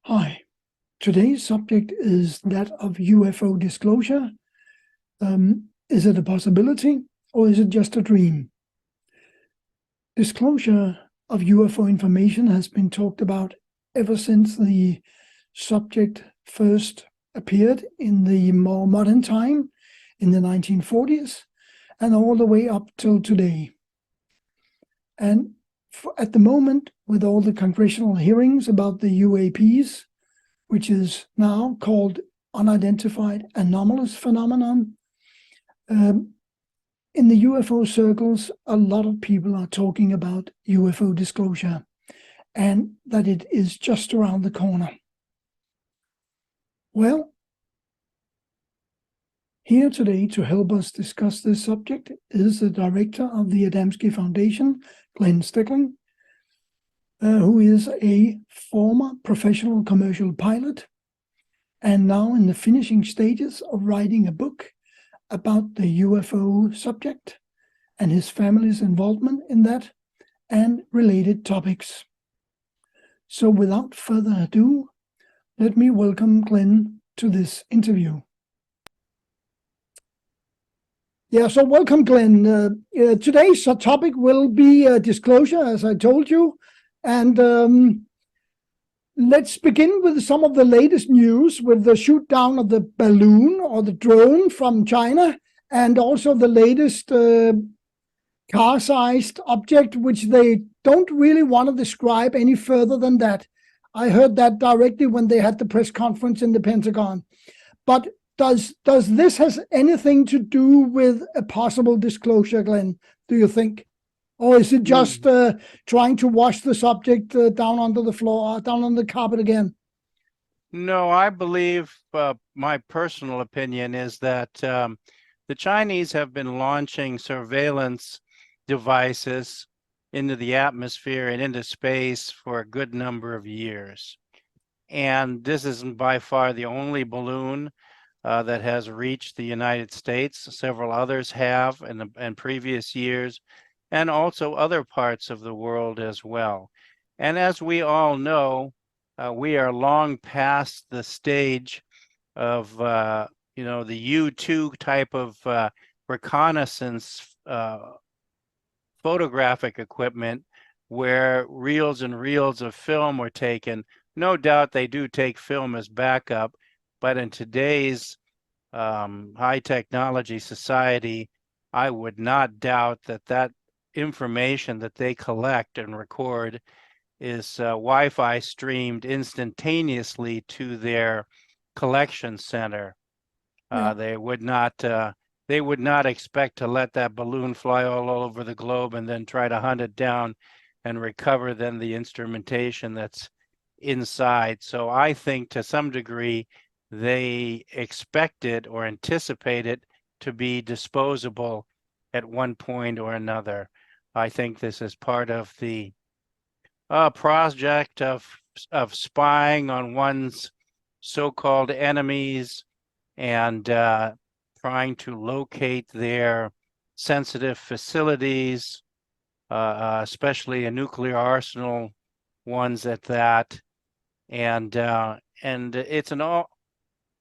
Hi, today's subject is that of UFO disclosure. Is it a possibility or is it just a dream? Disclosure of UFO information has been talked about ever since the subject first appeared in the more modern time in the 1940s and all the way up till today. And at the moment, with all the congressional hearings about the UAPs, which is now called unidentified anomalous phenomenon, in the UFO circles, a lot of people are talking about UFO disclosure and that it is just around the corner. Well, here today to help us discuss this subject is the director of the AdamskiFoundation, Glenn Steckling, who is a former professional commercial pilot and now in the finishing stages of writing a book about the UFO subject and his family's involvement in that and related topics. So without further ado, let me welcome Glenn to this interview. Yeah, so welcome, Glenn. Today's topic will be disclosure, as I told you. And let's begin with some of the latest news with the shoot down of the balloon or the drone from China, and also the latest car-sized object, which they don't really want to describe any further than that. I heard that directly when they had the press conference in the Pentagon. But does this has anything to do with a possible disclosure, Glenn, do you think? Or is it just trying to wash the subject down onto the floor, down on the carpet again? No, I believe my personal opinion is that the Chinese have been launching surveillance devices into the atmosphere and into space for a good number of years. And this isn't by far the only balloon that has reached the United States. Several others have in previous years, and also other parts of the world as well. And as we all know, we are long past the stage of, the U-2 type of reconnaissance photographic equipment where reels and reels of film were taken. No doubt they do take film as backup, but in today's high technology society, I would not doubt that information that they collect and record is Wi-Fi streamed instantaneously to their collection center. They would not expect to let that balloon fly all over the globe and then try to hunt it down and recover then the instrumentation that's inside. So I think to some degree they expected or anticipated to be disposable at one point or another. I think this is part of the project of spying on one's so-called enemies and trying to locate their sensitive facilities, especially a nuclear arsenal ones at that. And it's an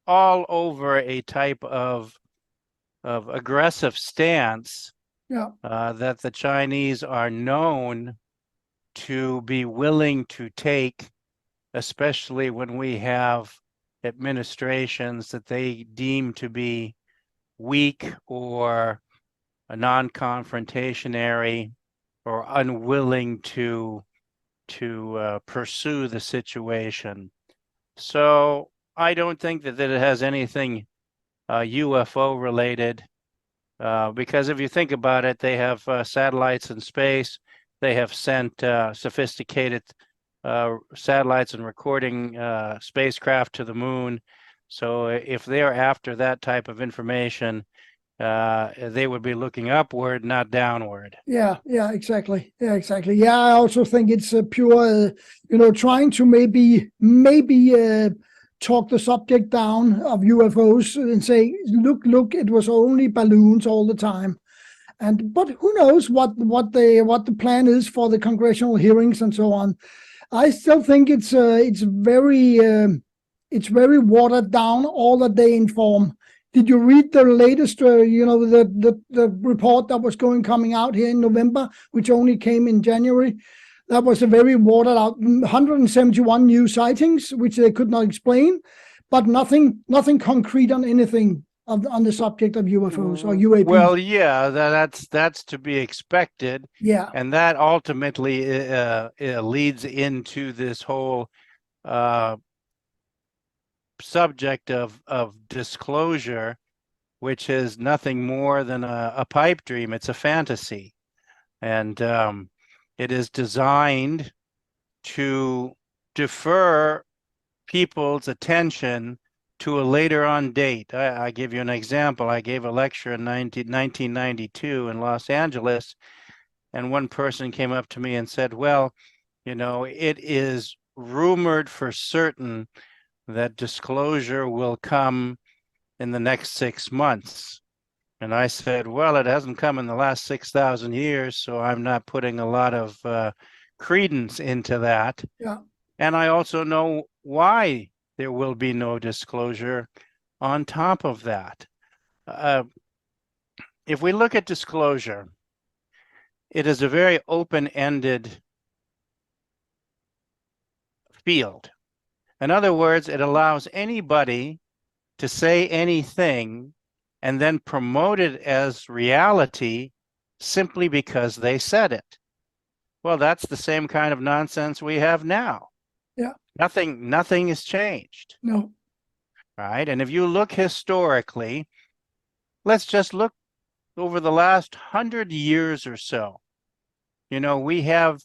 all over a type of aggressive stance that the Chinese are known to be willing to take, especially when we have administrations that they deem to be weak or non-confrontationary or unwilling to pursue the situation. So I don't think that it has anything UFO related, because if you think about it, they have satellites in space. They have sent sophisticated satellites and recording spacecraft to the moon. So if they're after that type of information, they would be looking upward, not downward. Yeah, exactly. Yeah, I also think it's a pure, trying to maybe talk the subject down of UFOs and say, look, it was only balloons all the time. But who knows what the plan is for the congressional hearings and so on. I still think it's very watered down, all that they inform. Did you read the latest, the report that was coming out here in November, which only came in January? That was a very watered out 171 new sightings, which they could not explain, but nothing concrete on anything on the subject of UFOs or UAPs. Well, yeah, that's to be expected. Yeah. And that ultimately leads into this whole subject of disclosure, which is nothing more than a pipe dream. It's a fantasy. And it is designed to defer people's attention to a later on date. I give you an example. I gave a lecture in 1992 in Los Angeles, and one person came up to me and said, well, it is rumored for certain that disclosure will come in the next 6 months. And I said, well, it hasn't come in the last 6,000 years, so I'm not putting a lot of credence into that. Yeah. And I also know why there will be no disclosure on top of that. If we look at disclosure, it is a very open-ended field. In other words, it allows anybody to say anything and then promote it as reality simply because they said it. Well, that's the same kind of nonsense we have now. Yeah. Nothing has changed. No. Right? And if you look historically, let's just look over the last 100 years or so. We have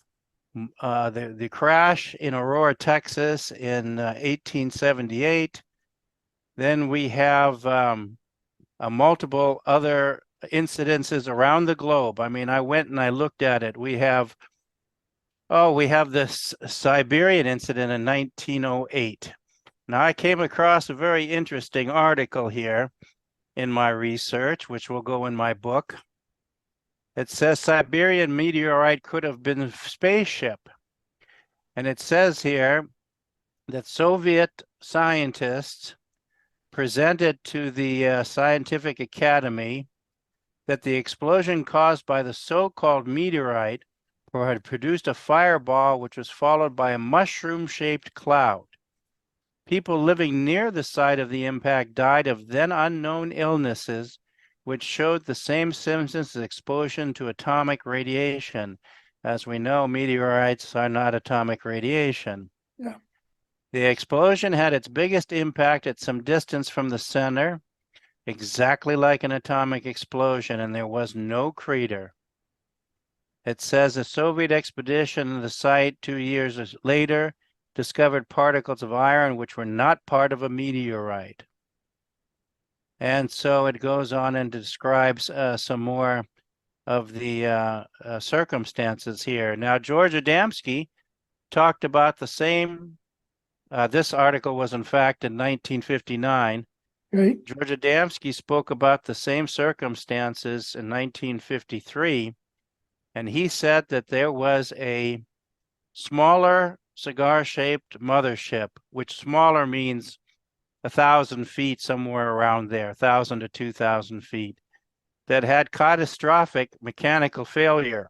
the crash in Aurora, Texas in 1878. Then we have multiple other incidences around the globe. I mean, I went and I looked at it. We have this Siberian incident in 1908. Now, I came across a very interesting article here in my research, which will go in my book. It says Siberian meteorite could have been a spaceship. And it says here that Soviet scientists presented to the Scientific Academy that the explosion caused by the so-called meteorite had produced a fireball which was followed by a mushroom-shaped cloud. People living near the site of the impact died of then unknown illnesses, which showed the same symptoms as exposure to atomic radiation. As we know, meteorites are not atomic radiation. Yeah. The explosion had its biggest impact at some distance from the center, exactly like an atomic explosion, and there was no crater. It says a Soviet expedition to the site 2 years later discovered particles of iron which were not part of a meteorite. And so it goes on and describes some more of the circumstances here. Now, George Adamski talked about the same. This article was, in fact, in 1959. Right. George Adamski spoke about the same circumstances in 1953, and he said that there was a smaller cigar-shaped mothership, which smaller means 1,000 feet, somewhere around there, 1,000 to 2,000 feet, that had catastrophic mechanical failure.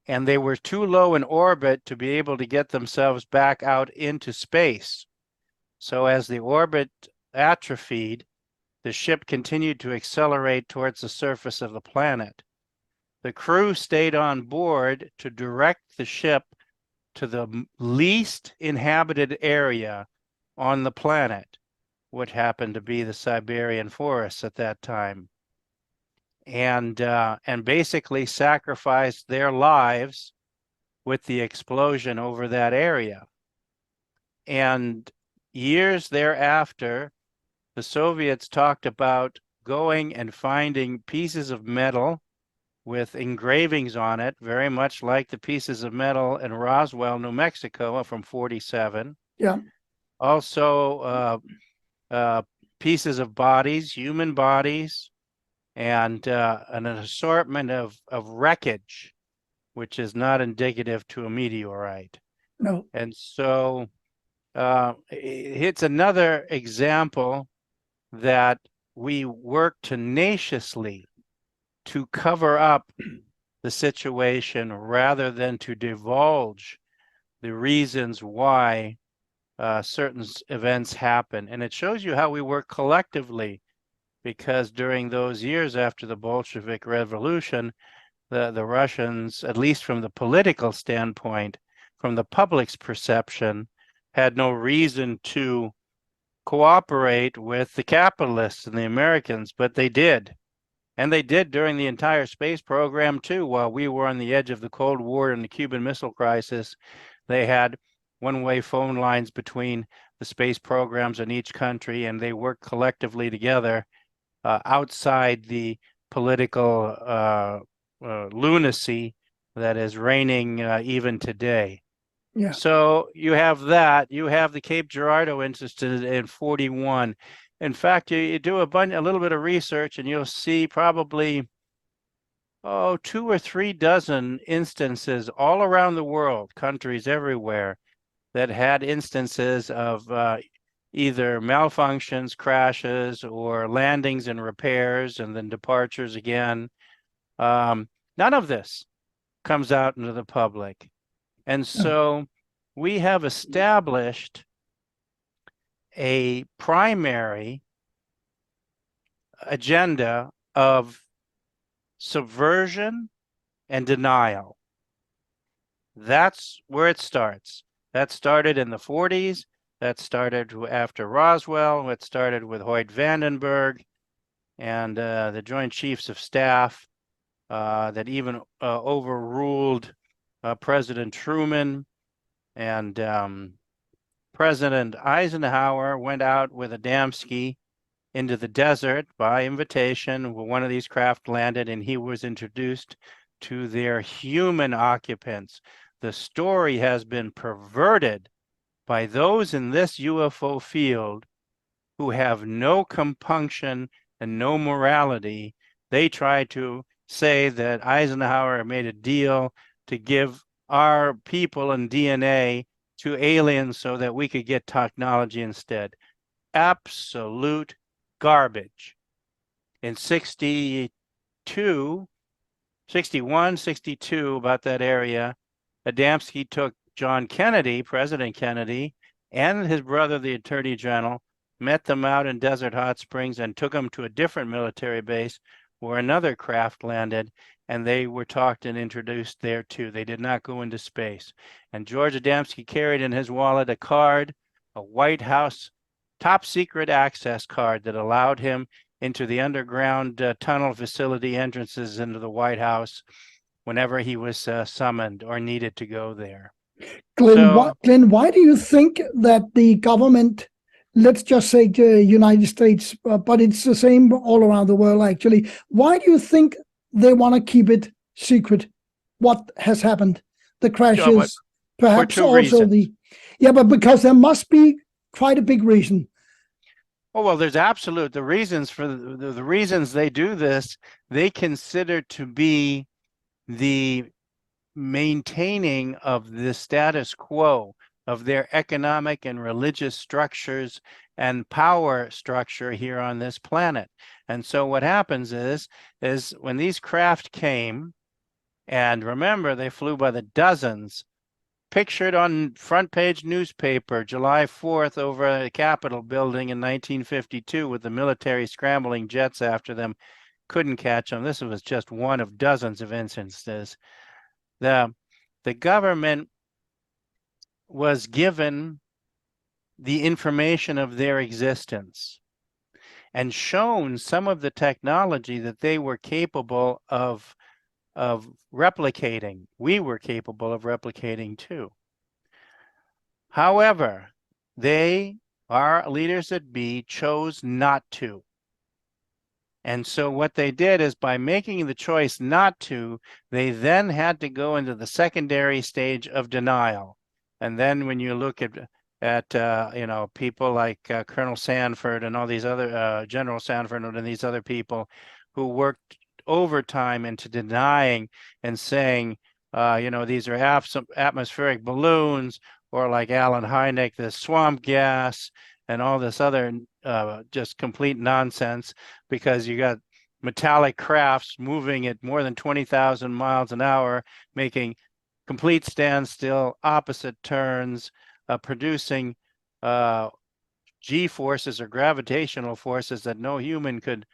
And they were too low in orbit to be able to get themselves back out into space. So as the orbit atrophied, the ship continued to accelerate towards the surface of the planet. The crew stayed on board to direct the ship to the least inhabited area on the planet, which happened to be the Siberian forests at that time, and basically sacrificed their lives with the explosion over that area. And years thereafter, the Soviets talked about going and finding pieces of metal with engravings on it, very much like the pieces of metal in Roswell, New Mexico from 47. Yeah. Also, pieces of bodies, human bodies, and an assortment of wreckage, which is not indicative to a meteorite. No. And so it's another example that we work tenaciously to cover up the situation rather than to divulge the reasons why certain events happen. And it shows you how we work collectively, because during those years after the Bolshevik Revolution, the Russians, at least from the political standpoint, from the public's perception, had no reason to cooperate with the capitalists and the Americans, but they did. And they did during the entire space program, too. While we were on the edge of the Cold War and the Cuban Missile Crisis, they had one-way phone lines between the space programs in each country, and they worked collectively together outside the political lunacy that is reigning even today. Yeah. So you have that. You have the Cape Girardeau incident in 41. In fact, you do a little bit of research, and you'll see probably 2 or 3 dozen instances all around the world, countries everywhere, that had instances of either malfunctions, crashes, or landings and repairs, and then departures again. None of this comes out into the public. And so we have established a primary agenda of subversion and denial. That's where it starts. That started in the 40s. That started after Roswell. It started with Hoyt Vandenberg and the Joint Chiefs of Staff that even overruled President Truman. And President Eisenhower went out with Adamski into the desert by invitation. One of these craft landed, and he was introduced to their human occupants. The story has been perverted by those in this UFO field who have no compunction and no morality. They try to say that Eisenhower made a deal to give our people and DNA to aliens so that we could get technology instead. Absolute garbage. In 62, 61, 62, about that area, Adamski took John Kennedy, President Kennedy, and his brother, the Attorney General, met them out in Desert Hot Springs and took them to a different military base where another craft landed, and they were talked and introduced there too. They did not go into space. And George Adamski carried in his wallet a card, a White House top secret access card that allowed him into the underground tunnel facility entrances into the White House whenever he was summoned or needed to go there. Glenn, why do you think that the government, let's just say the United States, but it's the same all around the world actually, why do you think they want to keep it secret what has happened? The crashes, perhaps also reasons. But because there must be quite a big reason. Oh, well, there's the reasons for the reasons they do this, they consider to be the maintaining of the status quo of their economic and religious structures and power structure here on this planet. And so what happens is when these craft came, and remember, they flew by the dozens, pictured on front page newspaper July 4th over the Capitol building in 1952 with the military scrambling jets after them, couldn't catch them. This was just one of dozens of instances. The government was given the information of their existence and shown some of the technology that they were capable of replicating. We were capable of replicating too. However, our leaders that be chose not to. And so what they did is, by making the choice not to, they then had to go into the secondary stage of denial. And then when you look at people like Colonel Sanford and all these other General Sanford and these other people who worked overtime into denying and saying These are atmospheric balloons, or like Alan Hynek, the swamp gas and all this other just complete nonsense, because you got metallic crafts moving at more than 20,000 miles an hour, making complete standstill, opposite turns, producing G forces or gravitational forces that no human could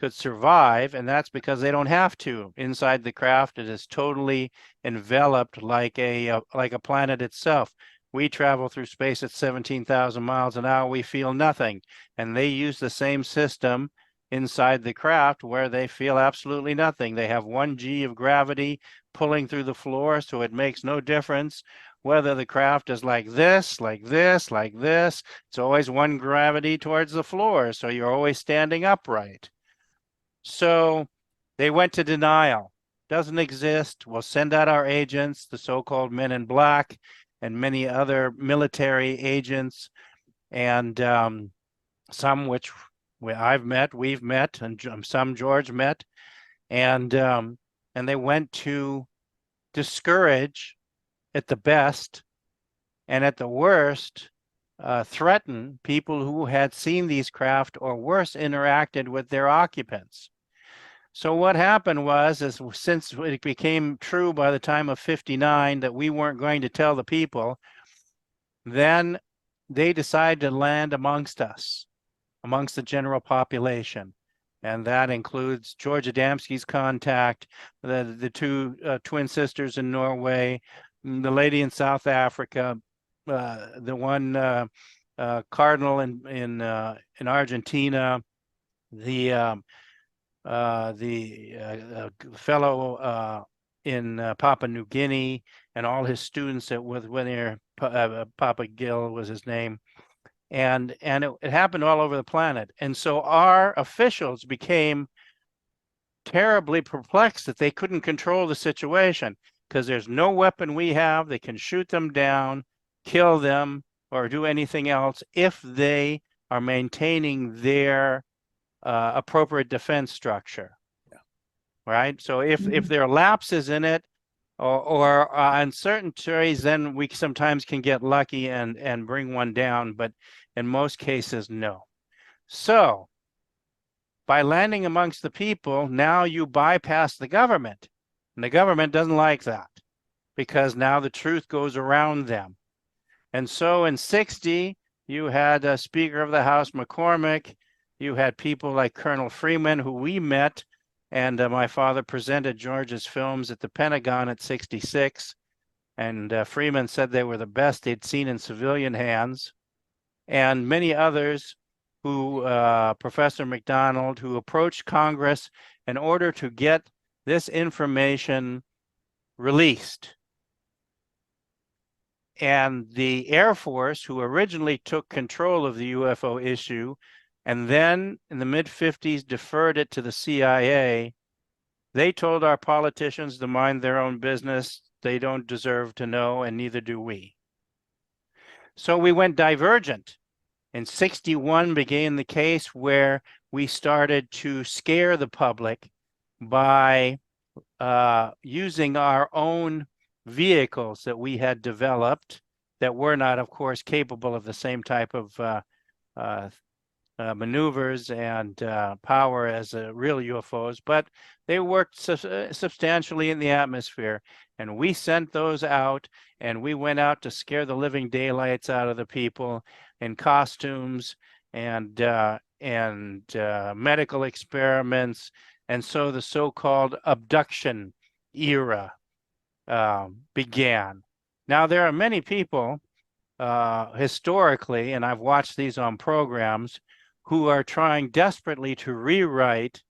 survive, and that's because they don't have to. Inside the craft, it is totally enveloped like a planet itself. We travel through space at 17,000 miles an hour. We feel nothing, and they use the same system inside the craft where they feel absolutely nothing. They have 1 G of gravity pulling through the floor, so it makes no difference whether the craft is like this, like this, like this. It's always one gravity towards the floor, so you're always standing upright. So they went to denial. Doesn't exist. We'll send out our agents, the so-called men in black, and many other military agents, and some which I've met, we've met, and some George met, and they went to discourage at the best, and at the worst, threaten people who had seen these craft or worse, interacted with their occupants. So what happened was, since it became true by the time of 59 that we weren't going to tell the people, then they decided to land amongst us, amongst the general population. And that includes George Adamski's contact, the two twin sisters in Norway, the lady in South Africa, the one cardinal in Argentina, the fellow in Papua New Guinea, and all his students that when they're Papa Gill was his name, and it happened all over the planet. And so our officials became terribly perplexed that they couldn't control the situation, because there's no weapon we have. They can shoot them down, kill them, or do anything else if they are maintaining their appropriate defense structure. Yeah. Right. So if there are lapses in it or uncertainties, then we sometimes can get lucky and bring one down, but in most cases, no. So by landing amongst the people, now you bypass the government, and the government doesn't like that, because now the truth goes around them. And so in 60, you had a Speaker of the House, McCormick. You had people like Colonel Freeman, who we met, and my father presented George's films at the Pentagon at 66. And Freeman said they were the best they'd seen in civilian hands. And many others who, Professor McDonald, who approached Congress in order to get this information released. And the Air Force, who originally took control of the UFO issue, and then in the mid-50s deferred it to the CIA, they told our politicians to mind their own business. They don't deserve to know, and neither do we. So we went divergent. In 61 began the case where we started to scare the public by using our own vehicles that we had developed that were not, of course, capable of the same type of maneuvers and power as real UFOs, but they worked substantially in the atmosphere. And we sent those out, and we went out to scare the living daylights out of the people in costumes and medical experiments. And so the so-called abduction era began. Now, there are many people historically, and I've watched these on programs, who are trying desperately to rewrite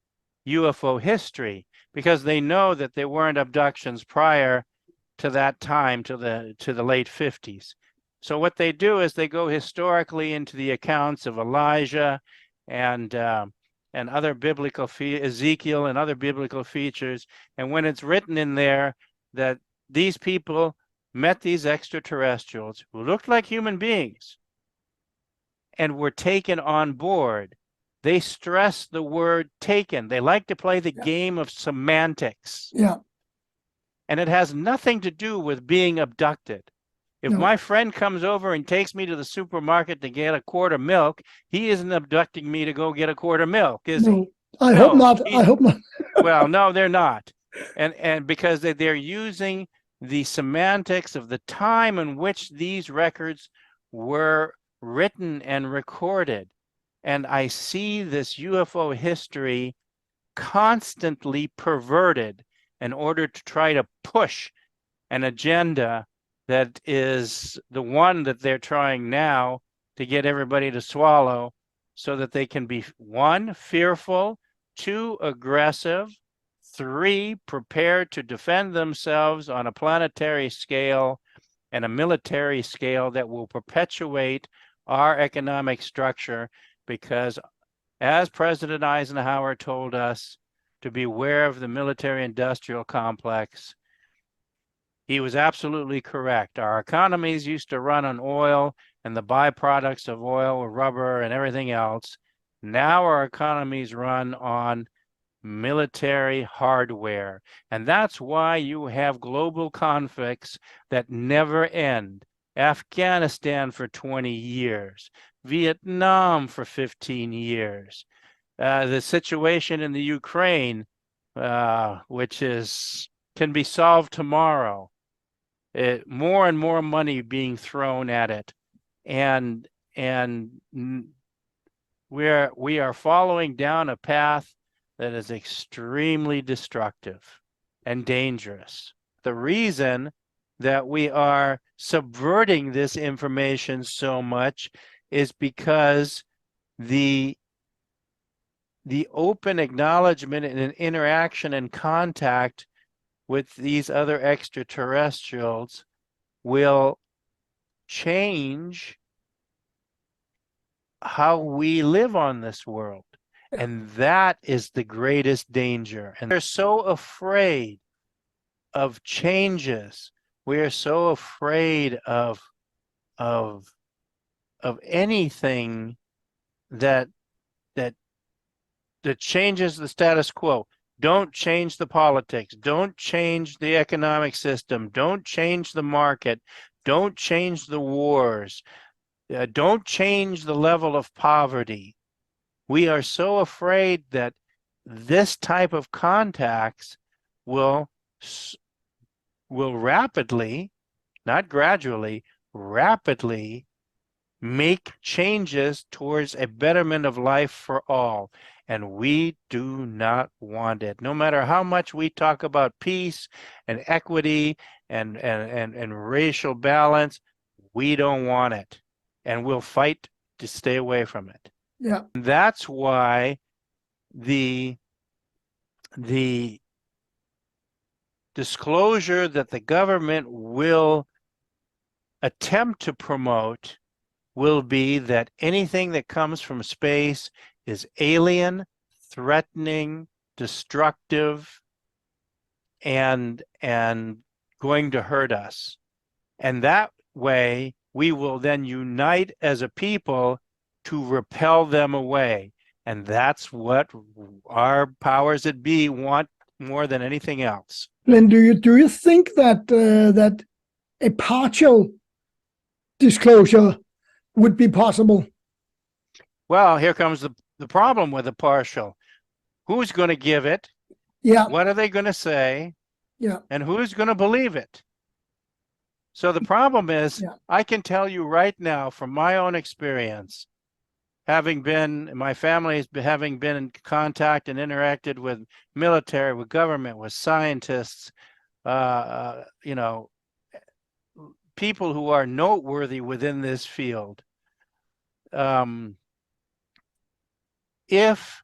UFO history, because they know that there weren't abductions prior to that time, to the late 50s. So what they do is they go historically into the accounts of Elijah and other biblical Ezekiel and other biblical features, and when it's written in there that these people met these extraterrestrials who looked like human beings and were taken on board, they stress the word taken. They like to play the game of semantics. Yeah. and it has nothing to do with being abducted. If No. my friend comes over and takes me to the supermarket to get a quart of milk, he isn't abducting me to go get a quart of milk, is No, he? I No, hope not. I hope not. Well, no, they're not. And because they're using the semantics of the time in which these records were written and recorded. And I see this UFO history constantly perverted in order to try to push an agenda that is the one that they're trying now to get everybody to swallow, so that they can be, 1, fearful, 2, aggressive, 3, prepared to defend themselves on a planetary scale and a military scale that will perpetuate our economic structure. Because as President Eisenhower told us to beware of the military-industrial complex, he was absolutely correct. Our economies used to run on oil, and the byproducts of oil were rubber and everything else. Now our economies run on military hardware. And that's why you have global conflicts that never end. Afghanistan for 20 years, Vietnam for 15 years, the situation in the Ukraine, which can be solved tomorrow. More and more money being thrown at it, and we are following down a path that is extremely destructive and dangerous. The reason that we are subverting this information so much is because the open acknowledgement and interaction and contact with these other extraterrestrials will change how we live on this world. And that is the greatest danger. And they're so afraid of changes. We are so afraid of anything that changes the status quo. Don't change the politics. Don't change the economic system. Don't change the market. Don't change the wars. Don't change the level of poverty. We are so afraid that this type of contacts will rapidly, not gradually, rapidly make changes towards a betterment of life for all. And we do not want it. No matter how much we talk about peace and equity and racial balance, we don't want it. And we'll fight to stay away from it. Yeah. And that's why the disclosure that the government will attempt to promote will be that anything that comes from space is alien, threatening, destructive, and going to hurt us. And that way, we will then unite as a people to repel them away. And that's what our powers that be want more than anything else. Glenn, do you think that that a partial disclosure would be possible? Well, here comes the problem with the partial. Who's going to give it? Yeah. What are they going to say? Yeah. And who's going to believe it? So the problem is, Yeah. I can tell you right now from my own experience, my family having been in contact and interacted with military, with government, with scientists, people who are noteworthy within this field. If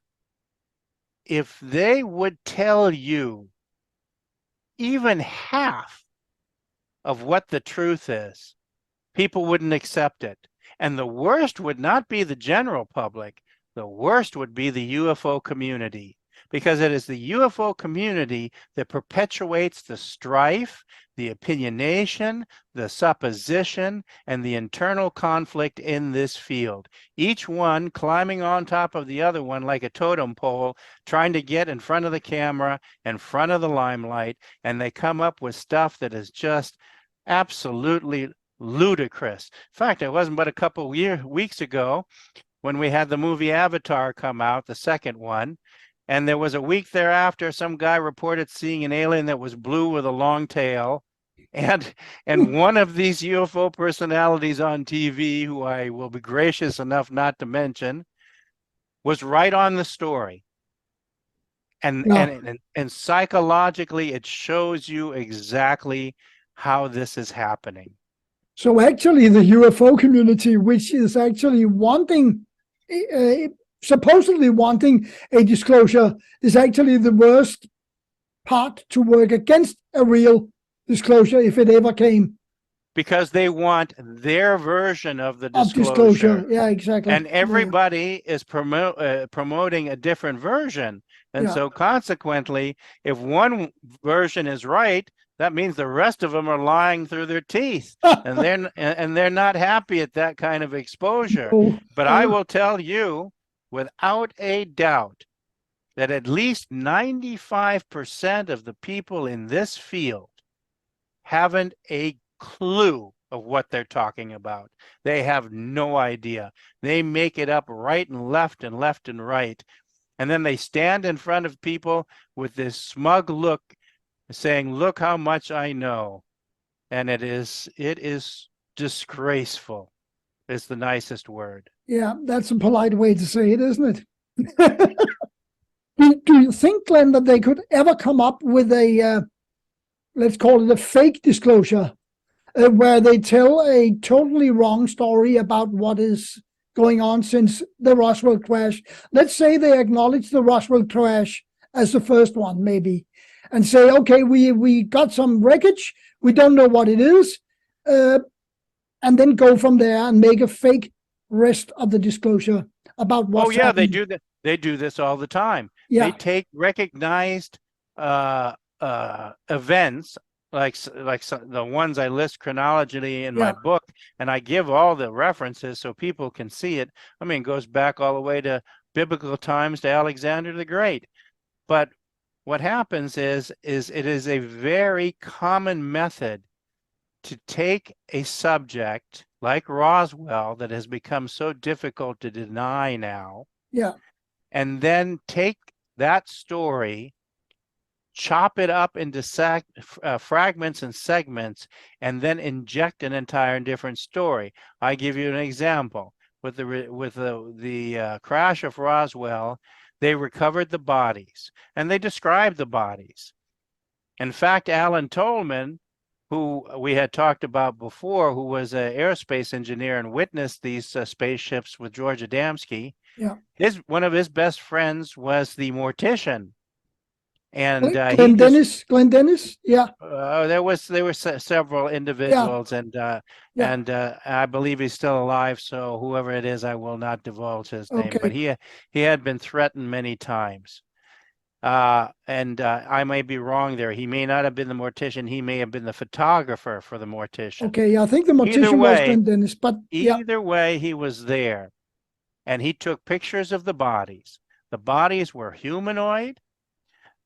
they would tell you even half of what the truth is, people wouldn't accept it. And the worst would not be the general public. The worst would be the UFO community, because it is the UFO community that perpetuates the strife, the opinionation, the supposition, and the internal conflict in this field. Each one climbing on top of the other one like a totem pole, trying to get in front of the camera, in front of the limelight, and they come up with stuff that is just absolutely ludicrous. In fact, it wasn't but a couple weeks ago when we had the movie Avatar come out, the second one, and there was a week thereafter, some guy reported seeing an alien that was blue with a long tail. And one of these UFO personalities on TV, who I will be gracious enough not to mention, was right on the story. And psychologically, it shows you exactly how this is happening. So actually, the UFO community, which is actually wanting, supposedly wanting a disclosure, is actually the worst part to work against a real disclosure if it ever came. Because they want their version of the disclosure. Yeah, exactly. And everybody is promoting a different version. And so consequently, if one version is right, that means the rest of them are lying through their teeth, and they're not happy at that kind of exposure. But I will tell you, without a doubt, that at least 95% of the people in this field haven't a clue of what they're talking about. They have no idea. They make it up right and left and left and right. And then they stand in front of people with this smug look, saying, "Look how much I know." And it is disgraceful. It's the nicest word. Yeah, that's a polite way to say it, isn't it? Do you think, Glenn, that they could ever come up with a, let's call it a fake disclosure, where they tell a totally wrong story about what is going on since the Roswell crash? Let's say they acknowledge the Roswell crash as the first one, maybe, and say, okay, we got some wreckage, we don't know what it is, and then go from there and make a fake rest of the disclosure about what's happening. They do that. They do this all the time. They take recognized events, like the ones I list chronologically in my book, and I give all the references so people can see it. I mean, it goes back all the way to biblical times, to Alexander the Great. But what happens is it is a very common method to take a subject like Roswell that has become so difficult to deny now, and then take that story, chop it up into fragments and segments, and then inject an entire different story. I give you an example. With the crash of Roswell, they recovered the bodies, and they described the bodies. In fact, Alan Tolman, who we had talked about before, who was an aerospace engineer and witnessed these spaceships with George Adamski, one of his best friends was the mortician. And Glenn Dennis, there were several individuals, and I believe he's still alive. So whoever it is, I will not divulge his name. But he had been threatened many times, and I may be wrong there. He may not have been the mortician. He may have been the photographer for the mortician. Okay, I think the mortician was Glenn Dennis, but either way, he was there, and he took pictures of the bodies. The bodies were humanoid.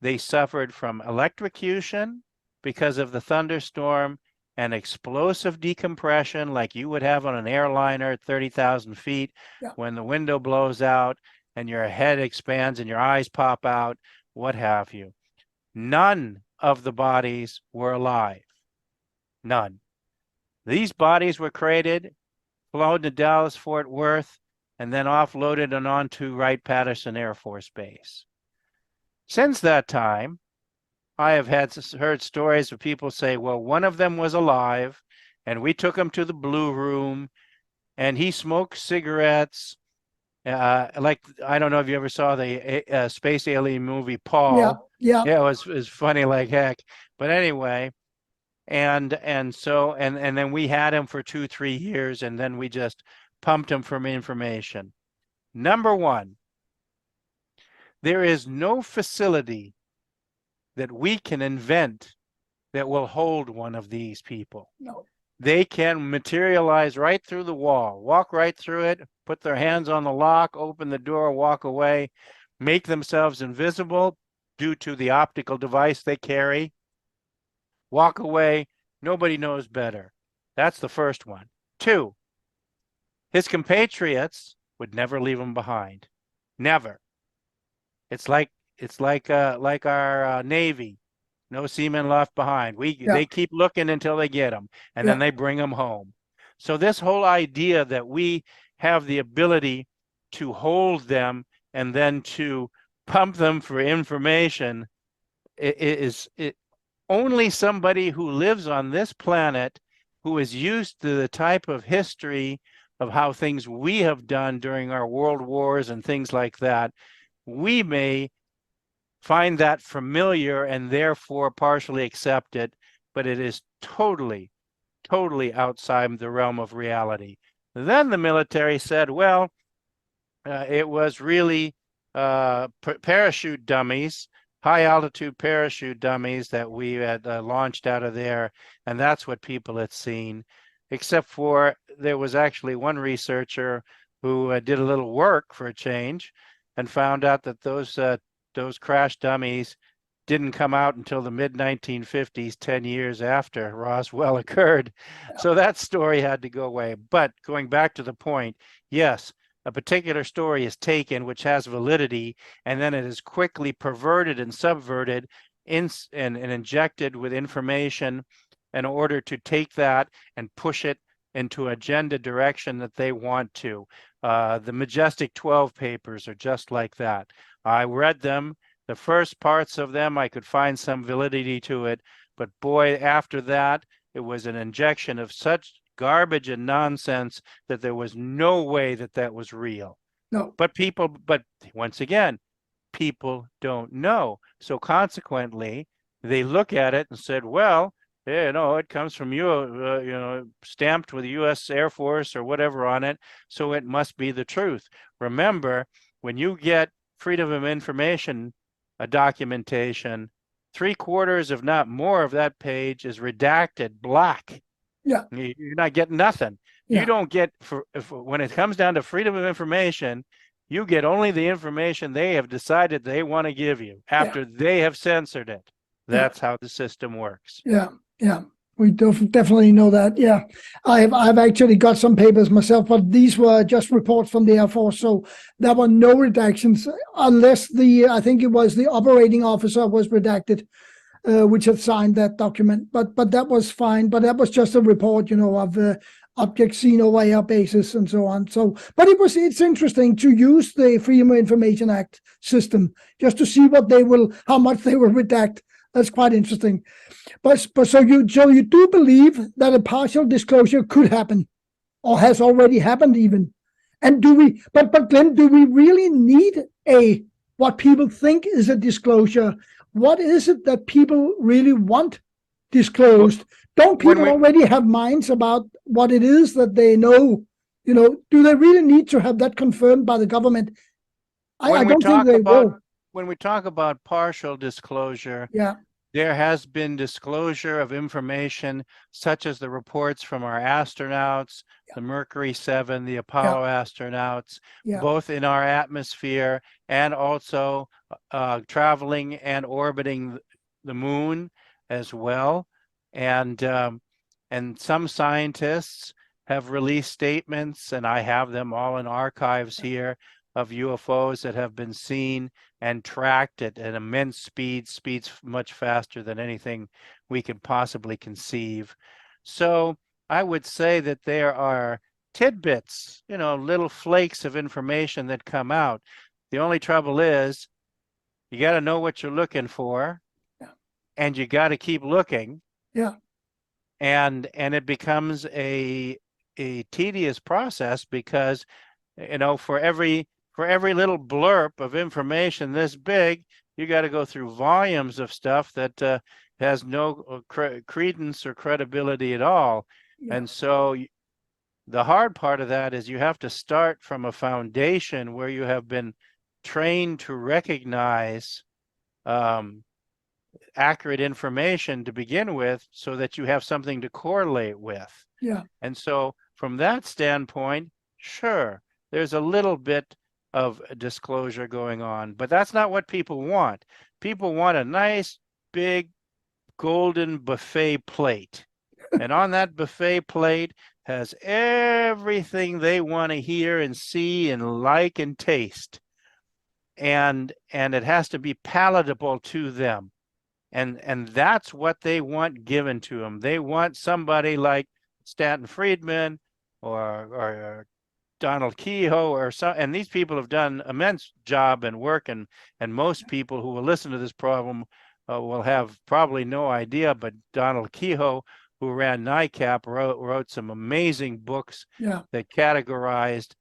They suffered from electrocution because of the thunderstorm and explosive decompression like you would have on an airliner at 30,000 feet when the window blows out and your head expands and your eyes pop out, what have you. None of the bodies were alive. None. These bodies were created, flown to Dallas, Fort Worth, and then offloaded and onto Wright-Patterson Air Force Base. Since that time, I have heard stories of people say, well, one of them was alive, and we took him to the Blue Room, and he smoked cigarettes. Like, I don't know if you ever saw the space alien movie, Paul. Yeah, it was funny like heck. But anyway, and then we had him for 2-3 years, and then we just pumped him for information. Number one, There is no facility that we can invent that will hold one of these people. No. They can materialize right through the wall, walk right through it, put their hands on the lock, open the door, walk away, make themselves invisible due to the optical device they carry, walk away. Nobody knows better. That's the first one. Two, his compatriots would never leave him behind. Never. It's like our Navy. No seamen left behind. They keep looking until they get them, and then they bring them home. So this whole idea that we have the ability to hold them and then to pump them for information is only somebody who lives on this planet, who is used to the type of history of how things we have done during our world wars and things like that, we may find that familiar and therefore partially accept it, but it is totally outside the realm of reality. Then the military said, well, it was really parachute dummies, high altitude parachute dummies that we had launched out of there, and that's what people had seen, except for there was actually one researcher who did a little work for a change and found out that those crash dummies didn't come out until the mid-1950s, 10 years after Roswell occurred. So that story had to go away. But going back to the point, yes, a particular story is taken which has validity, and then it is quickly perverted and subverted and injected with information in order to take that and push it into agenda direction that they want to. The Majestic 12 papers are just like that. I read them. The first parts of them, I could find some validity to it. But boy, after that, it was an injection of such garbage and nonsense that there was no way that that was real. No. But once again, people don't know. So consequently, they look at it and said, well, it comes from stamped with the U.S. Air Force or whatever on it, so it must be the truth. Remember, when you get Freedom of Information documentation, 3/4, if not more, of that page is redacted black. Yeah. You're not getting nothing. Yeah. You don't get, when it comes down to Freedom of Information, you get only the information they have decided they want to give you after they have censored it. That's how the system works. Yeah. We definitely know that. Yeah, I've actually got some papers myself, but these were just reports from the Air Force, so there were no redactions unless I think it was the operating officer was redacted, which had signed that document. But that was fine. But that was just a report, of objects seen over air bases and so on. So, but it's interesting to use the Freedom of Information Act system just to see how much they will redact. That's quite interesting. But so you do believe that a partial disclosure could happen, or has already happened even? And but Glenn, do we really need what people think is a disclosure? What is it that people really want disclosed? Don't people already have minds about what it is that they know? Do they really need to have that confirmed by the government? I don't think they will. When we talk about partial disclosure, there has been disclosure of information such as the reports from our astronauts, the Mercury 7, the Apollo astronauts, both in our atmosphere and also traveling and orbiting the moon as well. And some scientists have released statements, and I have them all in archives here, of UFOs that have been seen and tracked at an immense speeds much faster than anything we could possibly conceive. So I would say that there are tidbits, little flakes of information that come out. The only trouble is you got to know what you're looking for, and you got to keep looking. And it becomes a tedious process because, for every little blurb of information this big, you got to go through volumes of stuff that has no credence or credibility at all. And so the hard part of that is you have to start from a foundation where you have been trained to recognize accurate information to begin with, so that you have something to correlate with. Yeah. And so from that standpoint, sure, there's a little bit of disclosure going on, but that's not what people want. People want a nice, big, golden buffet plate. And on that buffet plate has everything they want to hear and see and like and taste. And it has to be palatable to them. And that's what they want given to them. They want somebody like Stanton Friedman or Donald Kehoe or some, and these people have done immense job and work, and most people who will listen to this problem will have probably no idea, but Donald Kehoe, who ran NICAP, wrote some amazing books that categorized,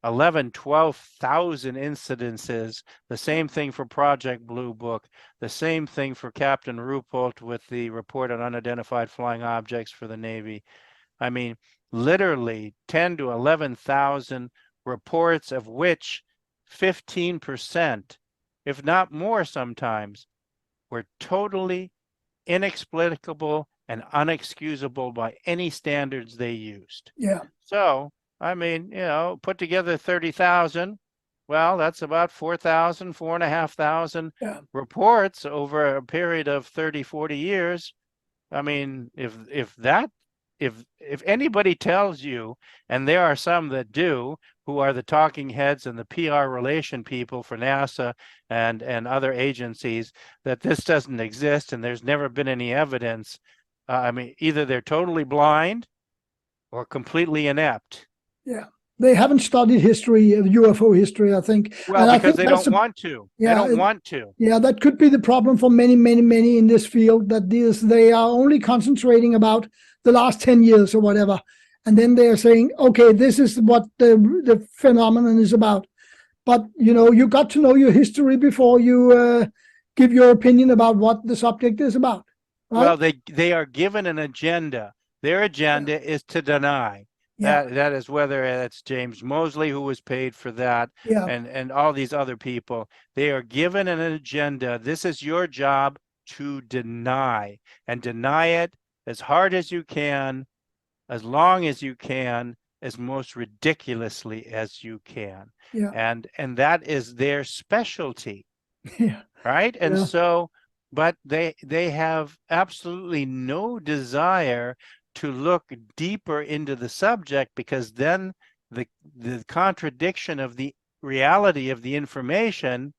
11, 12,000 incidences. The same thing for Project Blue Book, the same thing for Captain Ruppelt with the report on unidentified flying objects for the Navy. I mean, literally 10 to 11,000 reports, of which 15%, if not more sometimes, were totally inexplicable and unexcusable by any standards they used. Yeah. So, I mean, put together 30,000. Well, that's about 4,000, 4,500 reports over a period of 30, 40 years. I mean, if anybody tells you, and there are some that do, who are the talking heads and the PR relation people for NASA and other agencies, that this doesn't exist and there's never been any evidence, I mean, either they're totally blind or completely inept. Yeah. They haven't studied history, UFO history, I think. Well, because they don't want to. Yeah, they don't want to. Yeah, that could be the problem for many, many, many in this field, that they are only concentrating about the last 10 years or whatever. And then they are saying, okay, this is what the phenomenon is about. But, you got to know your history before you give your opinion about what the subject is about. Right? Well, they are given an agenda. Their agenda is to deny. That is, whether it's James Mosley, who was paid for that, and all these other people. They are given an agenda. This is your job to deny, and deny it as hard as you can, as long as you can, as most ridiculously as you can. And that is their specialty. Right? And so, but they have absolutely no desire to look deeper into the subject, because then the contradiction of the reality of the information,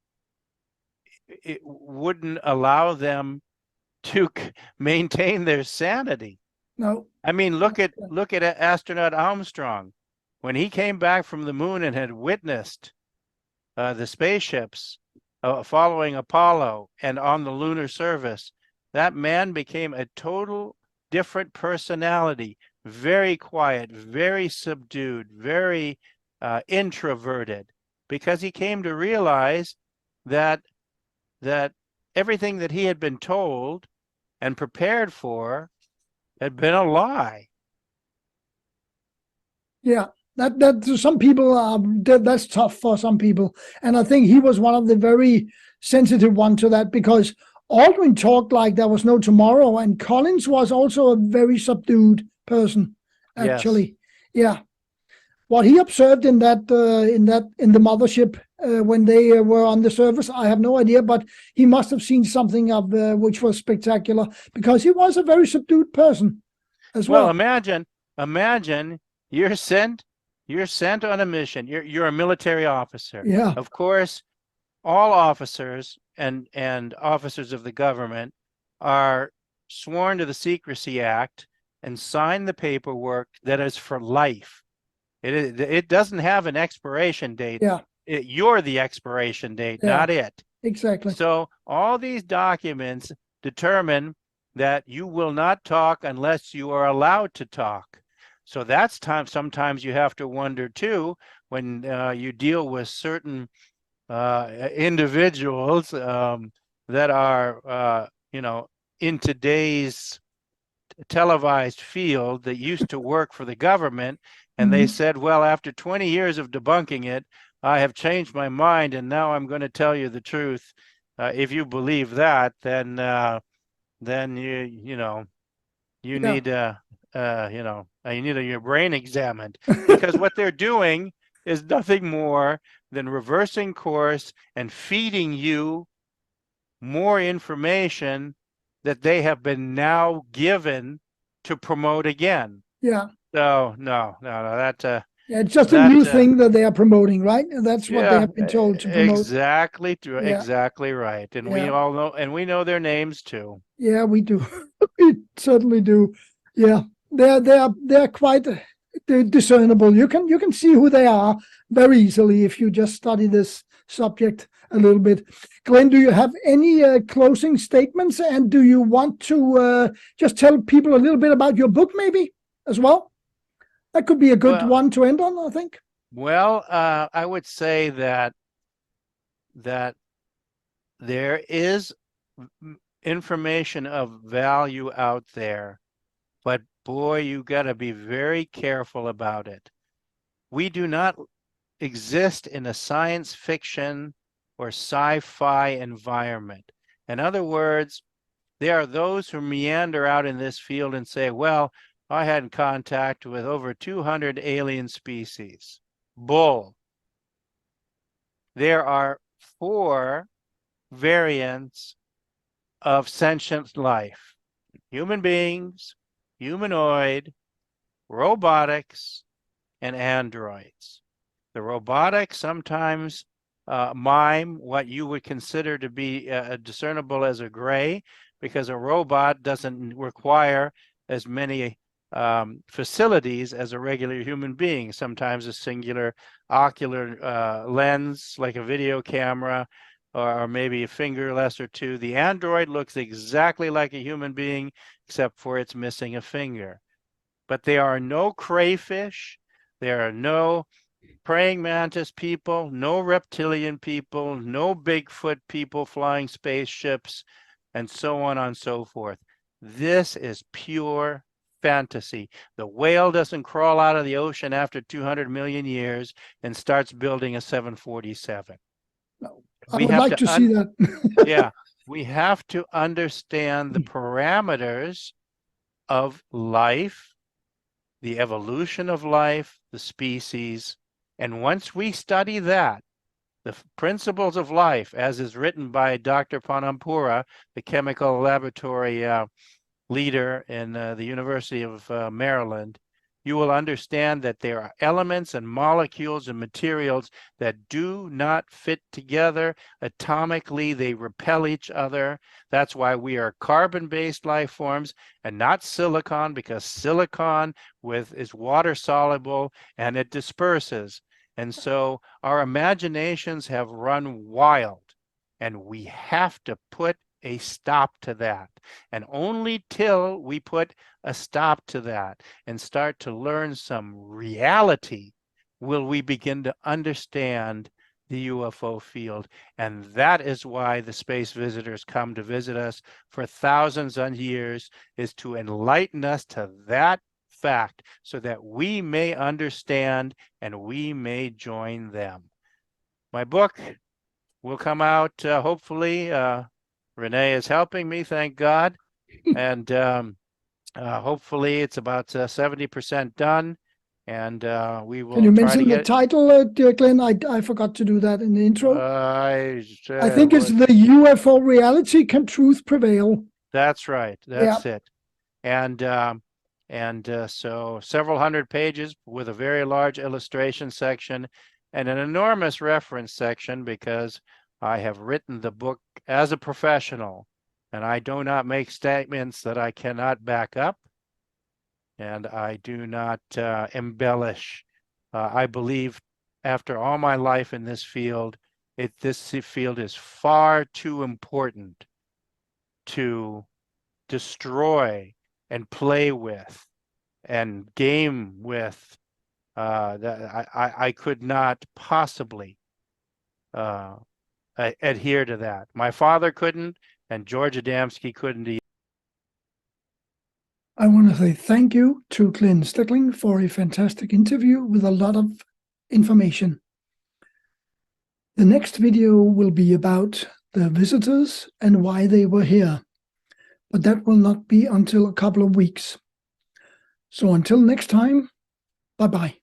it wouldn't allow them to maintain their sanity. No. I mean, look at astronaut Armstrong. When he came back from the moon and had witnessed the spaceships following Apollo and on the lunar surface, that man became a total different personality, very quiet, very subdued, very introverted, because he came to realize that everything that he had been told and prepared for had been a lie. Yeah, that some people that's tough for some people, and I think he was one of the very sensitive one to that, because Aldrin talked like there was no tomorrow, and Collins was also a very subdued person, actually. Yes. Yeah. What he observed in the mothership when they were on the surface, I have no idea, but he must have seen something of which was spectacular, because he was a very subdued person as well. Well, imagine you're sent on a mission. You're a military officer. Yeah. Of course, all officers and officers of the government are sworn to the Secrecy Act and sign the paperwork that is for life. It doesn't have an expiration date. Yeah. You're the expiration date, not it. Exactly. So all these documents determine that you will not talk unless you are allowed to talk. So that's sometimes you have to wonder too, when you deal with certain individuals that are, in today's televised field, that used to work for the government, and they said, well, after 20 years of debunking it, I have changed my mind, and now I'm going to tell you the truth. If you believe that, then you know you Yeah. need you need your brain examined, because what they're doing is nothing more than reversing course and feeding you more information that they have been now given to promote again. Yeah. So no, that Yeah, it's just a that new thing that they are promoting, right? And that's what they yeah, have been told to promote. exactly true, Yeah. exactly right. And we Yeah. all know, and we know their names too. Yeah, we do. We certainly do. Yeah. They're quite discernible. You can see who they are very easily if you just study this subject a little bit. Glenn, do you have any closing statements, and do you want to just tell people a little bit about your book maybe as well? That could be a good Well, one to end on, I think. well, I would say that there is information of value out there, but boy, you got to be very careful about it. We do not exist in a science fiction or sci-fi environment. In other words, there are those who meander out in this field and say, well, I had contact with over 200 alien species. Bull. There are 4 variants of sentient life: human beings, humanoid, robotics, and androids. The robotics sometimes mime what you would consider to be discernible as a gray, because a robot doesn't require as many facilities as a regular human being. Sometimes a singular ocular lens, like a video camera, or maybe a finger less or 2. The android looks exactly like a human being, except for it's missing a finger. But there are no crayfish, there are no praying mantis people, no reptilian people, no Bigfoot people flying spaceships, and so on and so forth. This is pure fantasy. The whale doesn't crawl out of the ocean after 200 million years and starts building a 747. No, I We would have like to to see that. yeah, we have to understand the parameters of life, the evolution of life, the species. And once we study that, the principles of life, as is written by Dr. Panampura, the chemical laboratory leader in the University of Maryland, you will understand that there are elements and molecules and materials that do not fit together. Atomically, they repel each other. That's why we are carbon-based life forms and not silicon, because silicon is water soluble and it disperses. And so our imaginations have run wild, and we have to put a stop to that. And only till we put a stop to that and start to learn some reality will we begin to understand the UFO field. And that is why the space visitors come to visit us for thousands of years, is to enlighten us to that fact so that we may understand and we may join them. My book will come out hopefully. Renee is helping me, thank God. And hopefully it's about 70% done. And we Can will you try to mention the get title, dear Glenn? I forgot to do that in the intro. I I think it's the UFO reality. Can truth prevail? That's right. That's it. And so several hundred pages with a very large illustration section and an enormous reference section, because I have written the book as a professional and I do not make statements that I cannot back up, and I do not embellish. I believe after all my life in this field, this field is far too important to destroy and play with and game with. That I could not possibly adhere to that. My father couldn't, and George Adamski couldn't either. I want to say thank you to Glenn Steckling for a fantastic interview with a lot of information. The next video will be about the visitors and why they were here, but that will not be until a couple of weeks. So until next time, bye-bye.